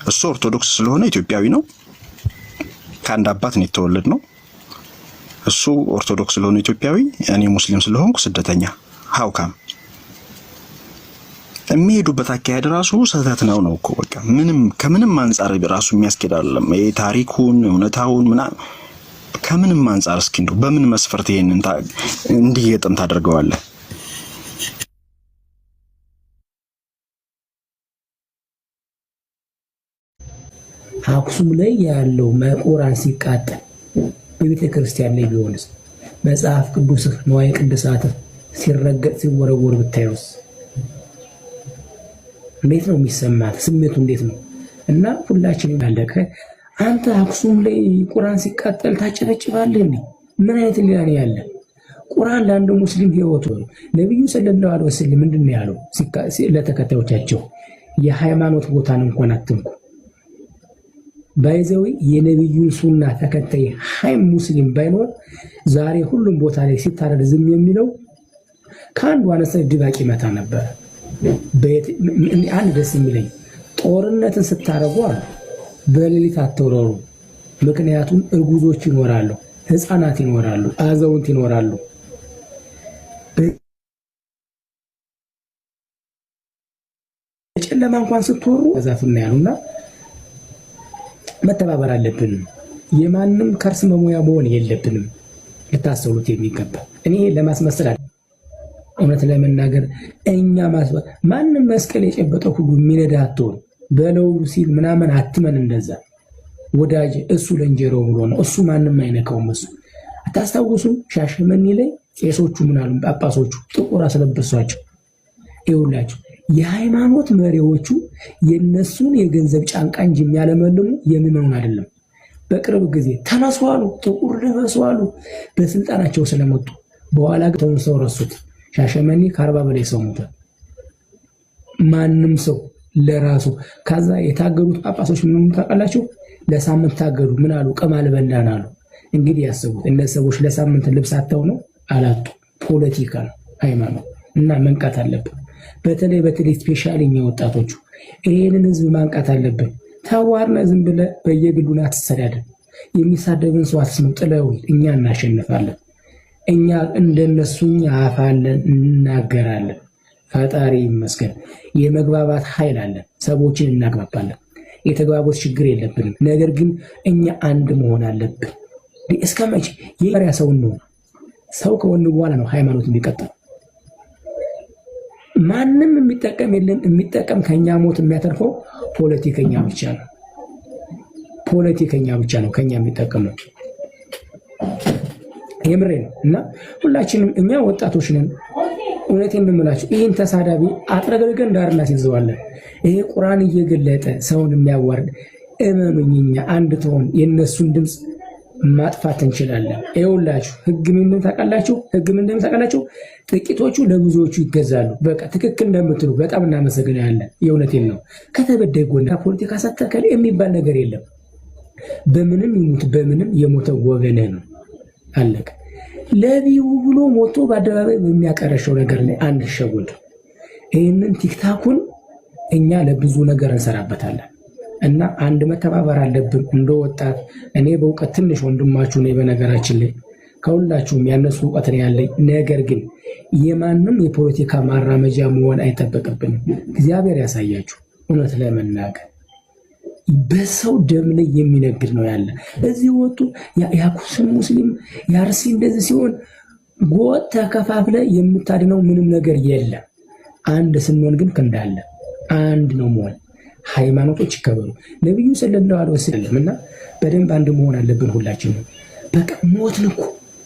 እሱ ኦርቶዶክስ ስለሆነ ኢትዮጵያዊ ነው፣ ከአንድ አባት ነው የተወለድ ነው። እሱ ኦርቶዶክስ ስለሆነ ኢትዮጵያዊ፣ እኔ ሙስሊም ስለሆንኩ ስደተኛ። ሀውካም የሚሄዱበት አካሄድ ራሱ ስህተት ነው እኮ በቃ ምንም ከምንም አንፃር ራሱ የሚያስኬድ አይደለም። ይሄ ታሪኩን እውነታውን ምናምን ከምንም አንፃር እስኪ እንደው በምን መስፈርት ይሄንን እንዲገጥም ታደርገዋለህ? አክሱም ላይ ያለው ቁርአን ሲቃጠል በቤተ ክርስቲያን ላይ ቢሆንስ፣ መጽሐፍ ቅዱስ ንዋየ ቅድሳት ሲረገጥ ሲወረወር ብታዩስ እንዴት ነው የሚሰማት? ስሜቱ እንዴት ነው? እና ሁላችንም ያለከ አንተ አክሱም ላይ ቁርአን ሲቃጠል ታጨበጭባለህ እንዴ? ምን አይነት ሊላ ነው ያለ? ቁርአን ለአንድ ሙስሊም ህይወቱ ነው። ነብዩ ሰለላሁ ዐለይሂ ወሰለም ምንድነው ያለው ለተከታዮቻቸው? የሃይማኖት ቦታን እንኳን አትንኩ። ባይዘው የነብዩን ሱና ተከታይ ሙስሊም ባይኖር ዛሬ ሁሉም ቦታ ላይ ሲታረድ ዝም የሚለው ከአንዱ አነሰ ድባቂ መታ ነበር። አንድ ደስ የሚለኝ ጦርነትን ስታረጉ አሉ በሌሊት አትወረሩ። ምክንያቱም እርጉዞች ይኖራሉ፣ ህፃናት ይኖራሉ፣ አዛውንት ይኖራሉ። በጨለማ እንኳን ስትወሩ ዛፍና ያሉና መተባበር አለብን። የማንም ከርስ መሙያ መሆን የለብንም። ልታስተውሉት የሚገባ እኔ ለማስመሰል እውነት ለመናገር እኛ ማንም መስቀል የጨበጠው ሁሉ የሚነዳ አትሆን በለው ሲል ምናምን አትመን። እንደዛ ወዳጅ እሱ ለእንጀራው ብሎ ነው። እሱ ማንም አይነካውም። እሱ አታስታውሱም? ሻሸመኔ ላይ ቄሶቹ ምናሉ ጳጳሶቹ ጥቁር አስለበሷቸው። ይኸውላችሁ የሃይማኖት መሪዎቹ የነሱን የገንዘብ ጫንቃ እንጂ የሚያለመልሙ የሚመኑን አይደለም። በቅርብ ጊዜ ተነሷሉ፣ ጥቁር ልበሷሉ በስልጣናቸው ስለመጡ። በኋላ ግን ሰው ረሱት። ሻሸመኔ ከ40 በላይ ሰው ሞተ። ማንም ሰው ለራሱ ከዛ የታገዱት ጳጳሶች ምን ታውቃላችሁ? ለሳምንት ታገዱ። ምን አሉ? ቅማል በላን አሉ። እንግዲህ ያሰቡት እነዚህ ሰዎች ለሳምንት ልብስ አጥተው ነው አላጡ። ፖለቲካ ነው ሃይማኖት እና መንቃት አለብን። በተለይ ስፔሻሊ እኛ ወጣቶቹ ይሄንን ህዝብ ማንቃት አለብን። ታዋርነ ዝም ብለህ በየግሉና አትሰዳደብ። የሚሳደብን ሰው አትስሙ። ጥለው እኛ እናሸንፋለን። እኛ እንደነሱኛ አፋለን እናገራለን። ፈጣሪ ይመስገን የመግባባት ኃይል አለን። ሰዎችን እናግባባለን። የተግባቦት ችግር የለብንም። ነገር ግን እኛ አንድ መሆን አለብን። እስከመቼ የመሪያ ሰው ነው? ሰው ከወንድ በኋላ ነው ሃይማኖት የሚቀጥለው። ማንም የሚጠቀም የለም። የሚጠቀም ከኛ ሞት የሚያተርፈው ፖለቲከኛ ብቻ ነው። ፖለቲከኛ ብቻ ነው ከኛ የሚጠቀመው። የምሬ ነው። እና ሁላችንም እኛ ወጣቶች ነን። እውነቴን የምላችሁ ይህን ተሳዳቢ አጥረግርገን ዳርና ሲዘዋለን። ይሄ ቁርአን እየገለጠ ሰውን የሚያዋርድ እመኑኝኛ አንድ ትሆን የነሱን ድምፅ ማጥፋት እንችላለን። ይኸውላችሁ ህግ ምን ታውቃላችሁ? ህግ ምን ታውቃላችሁ? ጥቂቶቹ ለብዙዎቹ ይገዛሉ። በቃ ትክክል እንደምትሉ በጣም እናመሰግናለን። የእውነቴን ነው። ከተበደይ ጎና ፖለቲካ ሳተከለ የሚባል ነገር የለም። በምንም ይሙት በምንም የሞተው ወገንህ ነው። አለቀ። ለቢው ብሎ ሞቶ በአደባባይ በሚያቀረሸው ነገር ላይ አንሸወድ። ይህንን ቲክታኩን እኛ ለብዙ ነገር እንሰራበታለን እና አንድ መተባበር አለብን እንደ ወጣት። እኔ በእውቀት ትንሽ ወንድማችሁ ነኝ በነገራችን ላይ ከሁላችሁም ያነሱ እውቀት ነው ያለኝ። ነገር ግን የማንም የፖለቲካ ማራመጃ መሆን አይጠበቅብንም። እግዚአብሔር ያሳያችሁ። እውነት ለመናገር በሰው ደም ላይ የሚነግድ ነው ያለ። እዚህ ወጡ የአክሱም ሙስሊም የአርሲ እንደዚህ ሲሆን ጎጥ ተከፋፍለ የምታድነው ምንም ነገር የለም። አንድ ስንሆን ግን ክንዳለ አንድ ነው መሆን። ሃይማኖቶች ይከበሩ። ነብዩ ሰለላሁ ዐለይሂ ወሰለም እና በደንብ አንድ መሆን አለብን ሁላችንም። በቃ ሞትን እኮ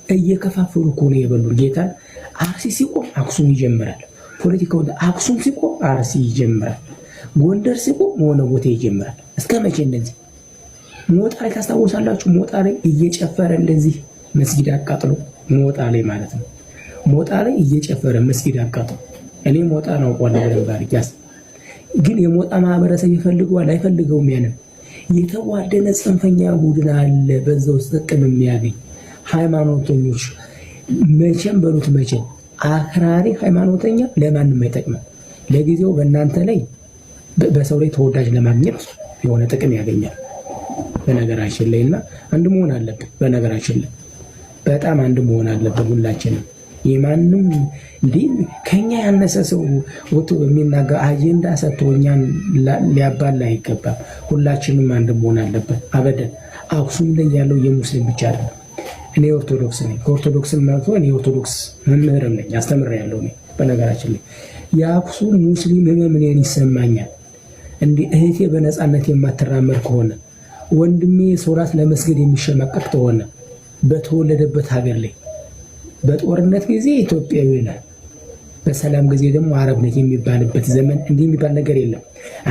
እየከፋፈሉ እኮ ነው የበሉት ጌታን። አርሲ ሲቆም አክሱም ይጀምራል ፖለቲካው። አክሱም ሲቆም አርሲ ይጀምራል። ጎንደር ሲቆም ሆነ ቦታ ይጀምራል። እስከ መቼ እንደዚህ? ሞጣ ላይ ታስታውሳላችሁ? ሞጣ ላይ እየጨፈረ እንደዚህ መስጊድ አቃጥሎ፣ ሞጣ ላይ ማለት ነው። ሞጣ ላይ እየጨፈረ መስጊድ አቃጥሎ። እኔ ሞጣ ነው ቆላ ወደባር ያስ ግን የሞጣ ማህበረሰብ ይፈልገዋል አይፈልገውም? ያንን የተዋደነ ጽንፈኛ ቡድን አለ በዛው ውስጥ ጥቅም የሚያገኝ ሃይማኖተኞች። መቼም በሉት መቼም አክራሪ ሃይማኖተኛ ለማንም አይጠቅምም። ለጊዜው በእናንተ ላይ በሰው ላይ ተወዳጅ ለማግኘት የሆነ ጥቅም ያገኛል በነገራችን ላይ። እና አንድ መሆን አለብን በነገራችን ላይ በጣም አንድ መሆን አለብን ሁላችንም። የማንም እንዲህ ከኛ ያነሰ ሰው ወጥቶ የሚናገር አጀንዳ ሰጥቶ እኛን ሊያባላ አይገባም። ሁላችንም አንድ መሆን አለብን። አበደን አክሱም ላይ ያለው የሙስሊም ብቻ አይደለም። እኔ ኦርቶዶክስ ነኝ። ከኦርቶዶክስም ማለት እኔ ኦርቶዶክስ መምህርም ነኝ፣ አስተምሬያለሁ። እኔ በነገራችን ላይ የአክሱም ሙስሊም ህመም እኔን ይሰማኛል። እንዲህ እህቴ በነፃነት የማትራመድ ከሆነ ወንድሜ ሶላት ለመስገድ የሚሸማቀቅ ከሆነ በተወለደበት ሀገር ላይ በጦርነት ጊዜ ኢትዮጵያዊ ነህ፣ በሰላም ጊዜ ደግሞ አረብ ነህ የሚባልበት ዘመን እንዲህ የሚባል ነገር የለም።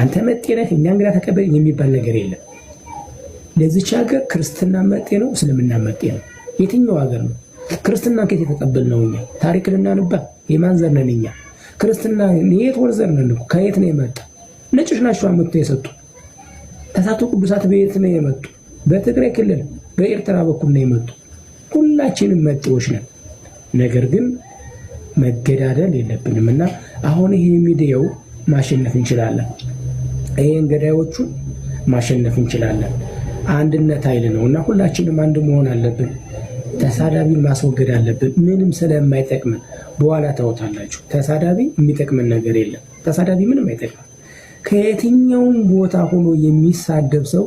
አንተ መጤ ነህ እኛ እንግዳ ተቀበል የሚባል ነገር የለም። ለዚች ሀገር ክርስትና መጤ ነው፣ እስልምና መጤ ነው። የትኛው ሀገር ነው ክርስትና ከየት የተቀበልነው? እኛ ታሪክ ልናንባ የማን ዘር ነን እኛ? ክርስትና የት ወር ዘር ነን? ከየት ነው የመጣ? ነጮች ናቸው አመጡ የሰጡ። ተሳቱ ቅዱሳት በየት ነው የመጡ? በትግራይ ክልል በኤርትራ በኩል ነው የመጡ። ሁላችንም መጤዎች ነን። ነገር ግን መገዳደል የለብንም እና አሁን ይሄ ሚዲያው ማሸነፍ እንችላለን። ይሄን ገዳዮቹን ማሸነፍ እንችላለን። አንድነት ኃይል ነው እና ሁላችንም አንድ መሆን አለብን። ተሳዳቢን ማስወገድ አለብን። ምንም ስለማይጠቅመን በኋላ ታውታላችሁ። ተሳዳቢ የሚጠቅመን ነገር የለም። ተሳዳቢ ምንም አይጠቅመን። ከየትኛውም ቦታ ሆኖ የሚሳደብ ሰው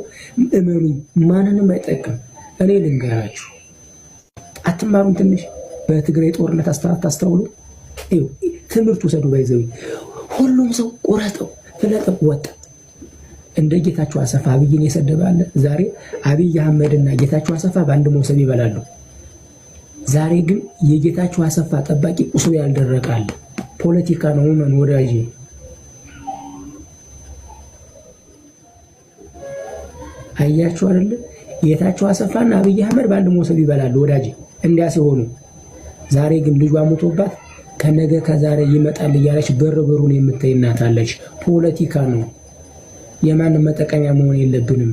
እመኑ ማንንም አይጠቅም። እኔ ልንገራችሁ፣ አትማሩም? ትንሽ በትግራይ ጦርነት አስተውሉ። ትምህርት ውሰዱ። ባይዘው ሁሉም ሰው ቆረጠው ፍለጠው ወጣ። እንደ ጌታቸው አሰፋ አብይን የሰደባለ ዛሬ አብይ አህመድና ጌታቸው አሰፋ በአንድ መውሰብ ይበላሉ። ዛሬ ግን የጌታቸው አሰፋ ጠባቂ ቁስሉ ያልደረቃል። ፖለቲካ ነው ምን ወዳጅ። አያችሁ አይደል? ጌታቸው አሰፋና አብይ አህመድ በአንድ መውሰብ ይበላሉ ወዳጅ። እንዲያ ሲሆኑ ዛሬ ግን ልጇ ሞቶባት ከነገ ከዛሬ ይመጣል እያለች በርበሩን የምትይናታለች። ፖለቲካ ነው። የማንም መጠቀሚያ መሆን የለብንም።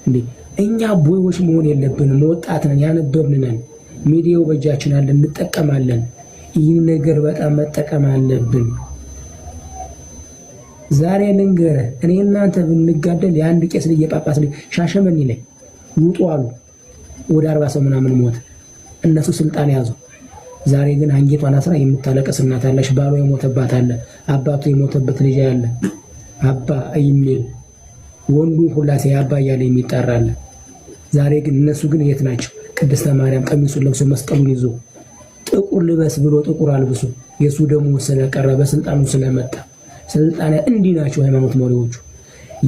እንዴ እኛ ቦይዎች መሆን የለብንም። ወጣት ነን፣ ያነበብን ነን። ሚዲያው በእጃችን አለ፣ እንጠቀማለን። ይህን ነገር በጣም መጠቀም አለብን። ዛሬ ልንገርህ፣ እኔ እናንተ ብንጋደል የአንድ ቄስ ልጅ የጳጳስ ልጅ ሻሸመኔ ላይ ውጡ አሉ። ወደ 40 ሰው ምናምን ሞት። እነሱ ስልጣን ያዙ። ዛሬ ግን አንጌቷን አስራ የምታለቅስ እናት አለች። ባሏ የሞተባት አለ፣ አባቱ የሞተበት ልጅ አለ። አባ የሚል ወንዱ ሁላ አባ እያለ የሚጠራል። ዛሬ ግን እነሱ ግን የት ናቸው? ቅድስተ ማርያም ቀሚሱን ለብሶ መስቀሉን ይዞ ጥቁር ልበስ ብሎ ጥቁር አልብሶ የሱ ደግሞ ስለቀረ በስልጣኑ ስለመጣ ስልጣን እንዲህ ናቸው ሃይማኖት መሪዎቹ።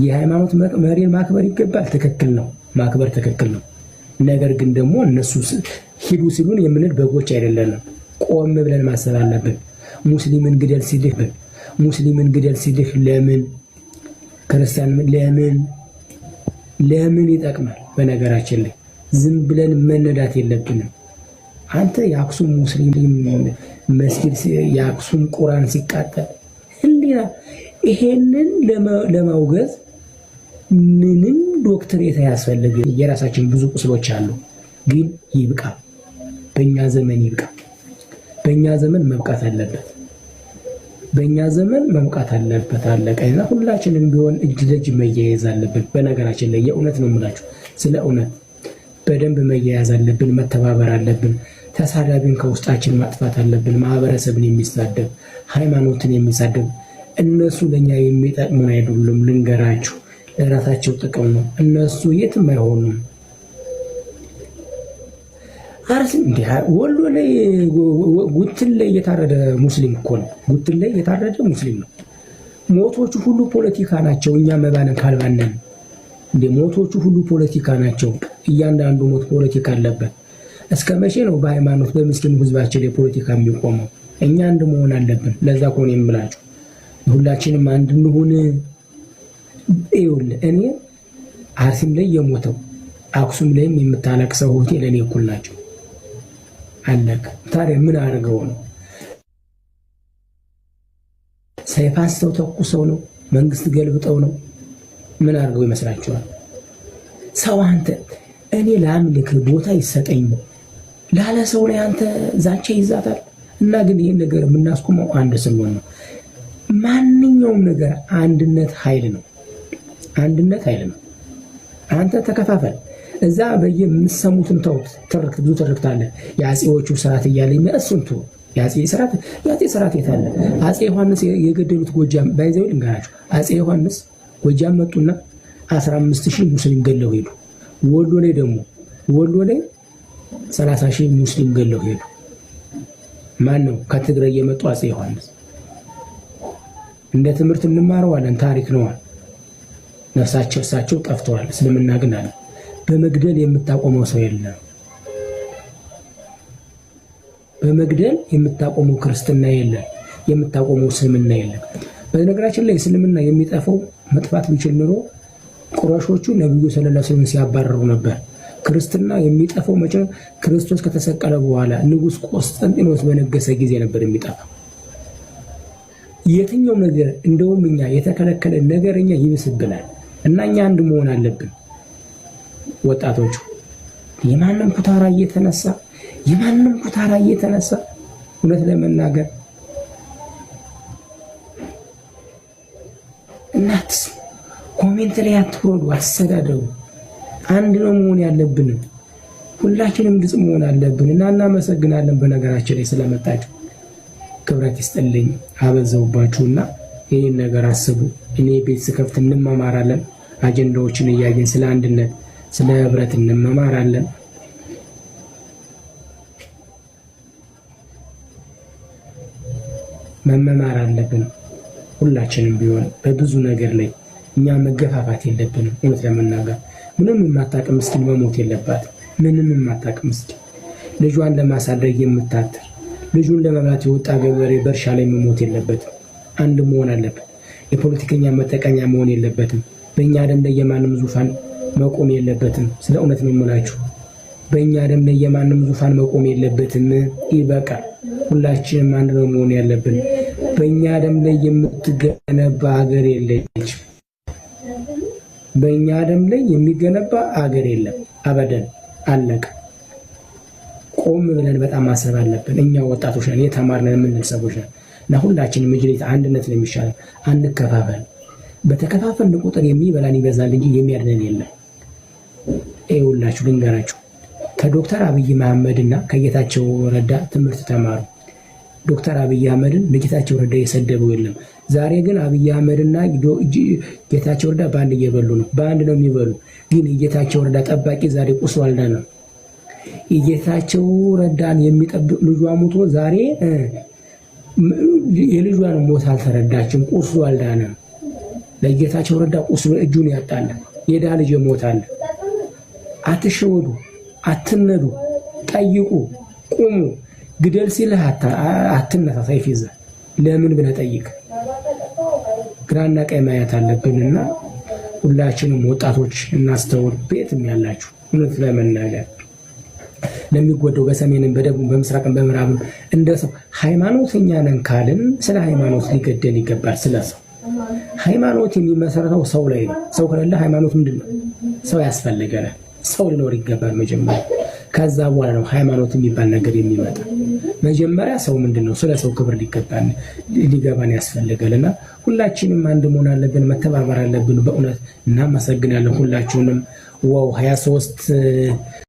የሃይማኖት መሪን ማክበር ይገባል። ትክክል ነው፣ ማክበር ትክክል ነው። ነገር ግን ደግሞ እነሱ ሂዱ ሲሉን የምንል በጎች አይደለንም። ቆም ብለን ማሰብ አለብን። ሙስሊምን ግደል ሲልህ ሙስሊምን ግደል ሲልህ ለምን ክርስቲያን ለምን ይጠቅማል? በነገራችን ላይ ዝም ብለን መነዳት የለብንም። አንተ የአክሱም ሙስሊም መስጊድ የአክሱም ቁርአን ሲቃጠል ህሊና ይሄንን ለማውገዝ ምንም ዶክትሬት አያስፈልግም። የራሳችን ብዙ ቁስሎች አሉ። ግን ይብቃ፣ በእኛ ዘመን ይብቃ። በእኛ ዘመን መብቃት አለበት። በእኛ ዘመን መምቃት አለበት። አለቀና ሁላችንም ቢሆን እጅ ለእጅ መያያዝ አለብን። በነገራችን ላይ የእውነት ነው የምላችሁ፣ ስለ እውነት በደንብ መያያዝ አለብን፣ መተባበር አለብን። ተሳዳቢን ከውስጣችን ማጥፋት አለብን። ማህበረሰብን የሚሳደብ ሃይማኖትን የሚሳደብ እነሱ ለኛ የሚጠቅሙን አይደሉም። ልንገራችሁ፣ ለራሳቸው ጥቅም ነው። እነሱ የትም አይሆኑም። አርስ እንዴ ወሎ ላይ ጉትን ላይ የታረደ ሙስሊም እኮ ነው። ጉትን ላይ የታረደ ሙስሊም ነው። ሞቶቹ ሁሉ ፖለቲካ ናቸው። እኛ መባነን ካልባነን እንዴ ሞቶቹ ሁሉ ፖለቲካ ናቸው። እያንዳንዱ ሞት ፖለቲካ አለበት። እስከ መቼ ነው በሃይማኖት በምስኪኑ ህዝባችን ላይ ፖለቲካ የሚቆመው? እኛ አንድ መሆን አለብን። ለዛ እኮ ነው የምላችሁ ሁላችንም አንድ እንሁን። ይኸውልህ እኔ አርሲም ላይ የሞተው አክሱም ላይም የምታለቅሰው ሆቴል ለኔ እኩል ናቸው። አለቀ። ታዲያ ምን አድርገው ነው? ሰይፍ አንስተው ተኩሰው ነው? መንግስት ገልብጠው ነው? ምን አድርገው ይመስላችኋል? ሰው አንተ እኔ ላምልክ ቦታ ይሰጠኝ ላለ ሰው ላይ አንተ ዛቻ ይዛታል። እና ግን ይህን ነገር የምናስቆመው አንድ ስንሆን ነው። ማንኛውም ነገር አንድነት ኃይል ነው። አንድነት ኃይል ነው። አንተ ተከፋፈል። እዛ በየምትሰሙትን ተውት። ትርክት ብዙ ትርክት አለ። የአፄዎቹ ስርዓት እያለ የሚያስንቱ የአፄ ስርዓት የታለ? አፄ ዮሐንስ የገደሉት ጎጃም ባይዘው ልንገራችሁ። አፄ ዮሐንስ ጎጃም መጡና 15,000 ሙስሊም ገለው ሄዱ። ወሎ ላይ 30,000 ሙስሊም ገለው ሄዱ። ማን ነው? ከትግራይ የመጡ አፄ ዮሐንስ። እንደ ትምህርት እንማረዋለን። ታሪክ ነው። ነፍሳቸው እሳቸው ጠፍተዋል። እስልምና ግን አለ። በመግደል የምታቆመው ሰው የለም። በመግደል የምታቆመው ክርስትና የለም። የምታቆመው እስልምና የለም። በነገራችን ላይ እስልምና የሚጠፋው መጥፋት ቢችል ኑሮ ቁረሾቹ ነብዩ ሰለላሁ ዐለይሂ ወሰለም ሲያባረሩ ነበር። ክርስትና የሚጠፋው መቼ? ክርስቶስ ከተሰቀለ በኋላ ንጉስ ቆስጠንጢኖስ በነገሰ ጊዜ ነበር የሚጠፋው። የትኛው ነገር እንደውም እኛ የተከለከለ ነገርኛ ይብስብናል። እና እኛ አንድ መሆን አለብን። ወጣቶቹ የማንም ኩታራ እየተነሳ እውነት ለመናገር እናት ኮሜንት ላይ አትወዱ፣ አትሰዳደሩ። አንድ ነው መሆን ያለብን። ሁላችንም ግልጽ መሆን አለብን። እና እናመሰግናለን በነገራችን ላይ ስለመጣችሁ። ክብረት ይስጥልኝ። አበዛውባችሁና ይህን ነገር አስቡ። እኔ ቤት ስከፍት እንመማራለን። አጀንዳዎችን እያየን ስለ አንድነት ስለ ህብረት እንመማራለን። መመማር አለብን። ሁላችንም ቢሆን በብዙ ነገር ላይ እኛ መገፋፋት የለብንም። እውነት ለመናገር ምንም የማታውቅ ምስኪን መሞት የለባት። ምንም የማታውቅ ምስኪን ልጇን ለማሳደግ የምታትር ልጁን ለመብላት የወጣ ገበሬ በእርሻ ላይ መሞት የለበትም። አንድ መሆን አለብን። የፖለቲከኛ መጠቀኛ መሆን የለበትም። በእኛ ደም ላይ የማንም ዙፋን መቆም የለበትም። ስለ እውነት ነው የምላችሁ። በእኛ ደም ላይ የማንም ዙፋን መቆም የለበትም። ይበቃል። ሁላችንም አንድ ነው መሆን ያለብን። በእኛ ደም ላይ የምትገነባ ሀገር የለች። በእኛ ደም ላይ የሚገነባ ሀገር የለም። አበደን። አለቀ። ቆም ብለን በጣም ማሰብ አለብን። እኛ ወጣቶች ነን፣ የተማርነን የምንል ሰዎች ነን እና ሁላችንም እጅ አንድነት ነው የሚሻለው። አንከፋፈል። በተከፋፈልን ቁጥር የሚበላን ይበዛል እንጂ የሚያድነን የለም። ይኸውላችሁ ልንገራችሁ፣ ከዶክተር አብይ መሐመድና ከጌታቸው ረዳ ትምህርት ተማሩ። ዶክተር አብይ አህመድን ለጌታቸው ረዳ የሰደበው የለም። ዛሬ ግን አብይ አህመድና ጌታቸው ረዳ በአንድ እየበሉ ነው። በአንድ ነው የሚበሉ። ግን የጌታቸው ረዳ ጠባቂ ዛሬ ቁስ ዋልዳ ነው። የጌታቸው ረዳን የሚጠብቅ ልጇ ሞቶ ዛሬ የልጇን ሞት አልተረዳችም። ቁርሱ አልዳነም። ለጌታቸው ረዳ ቁስሉ እጁን ያጣል። የዳ ልጅ ሞታል። አትሸወዱ፣ አትነዱ፣ ጠይቁ፣ ቁሙ። ግደል ሲልህ አትነሳ፣ ሰይፍ ይዘህ ለምን ብለህ ጠይቅ። ግራና ቀኝ ማየት አለብንና ሁላችንም ወጣቶች እናስተውል። ቤትም ያላችሁ እውነት ለመናገር ለሚጎደው በሰሜንም በደቡብ በምስራቅም በምዕራብም እንደ ሰው ሃይማኖተኛ ነን ካልን ስለ ሃይማኖት ሊገደል ይገባል። ስለ ሰው ሃይማኖት የሚመሰረተው ሰው ላይ ነው። ሰው ከሌለ ሃይማኖት ምንድን ነው? ሰው ያስፈልገናል። ሰው ሊኖር ይገባል። መጀመሪያ ከዛ በኋላ ነው ሃይማኖት የሚባል ነገር የሚመጣ። መጀመሪያ ሰው ምንድነው ስለ ሰው ክብር ሊገባን ያስፈልጋልና ሁላችንም አንድ መሆን አለብን፣ መተባበር አለብን። በእውነት እናመሰግናለን ሁላችሁንም። ዋው 23